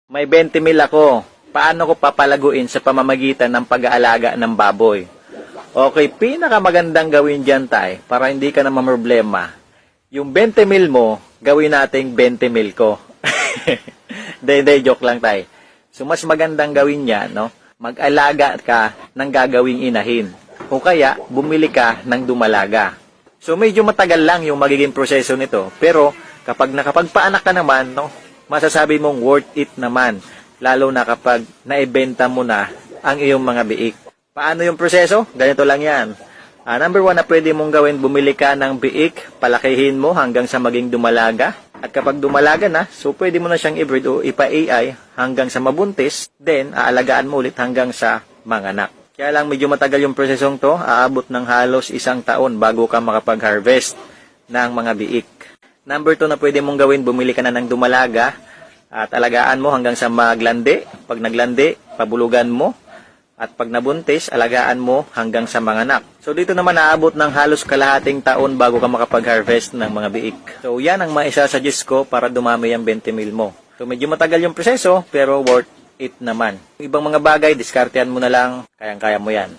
May 20 mil ako. Paano ko papalaguin sa pamamagitan ng pag-aalaga ng baboy? Okay, pinakamagandang gawin dyan tay, para hindi ka na mamroblema. Yung 20 mil mo, gawin nating 20 mil ko. Hindi, joke lang tay. So, mas magandang gawin niya, no? Mag-alaga ka ng gagawing inahin. O kaya, bumili ka ng dumalaga. So, medyo matagal lang yung magiging proseso nito. Pero, kapag nakapagpaanak ka naman, no? Masasabi mong worth it naman. Lalo na kapag naibenta mo na ang iyong mga biik. Paano yung proseso? Ganito lang yan. Number 1 na pwede mong gawin, bumili ka ng biik, palakihin mo hanggang sa maging dumalaga. At kapag dumalaga na, so pwede mo na siyang i-breed o ipa-AI hanggang sa mabuntis. Then, aalagaan mo ulit hanggang sa manganak. Kaya lang medyo matagal yung prosesong to, aabot ng halos 1 taon bago ka makapag-harvest ng mga biik. Number 2 na pwede mong gawin, bumili ka na ng dumalaga at alagaan mo hanggang sa maglandi. Pag naglandi, pabulugan mo. At pag nabuntis, alagaan mo hanggang sa manganak. So dito naman aabot ng halos kalahating taon bago ka makapag-harvest ng mga biik. So yan ang maisasuggest ko para dumami ang 20 mil mo. So medyo matagal yung proseso pero worth it naman. Yung ibang mga bagay, diskartehan mo na lang, kayang-kaya mo yan.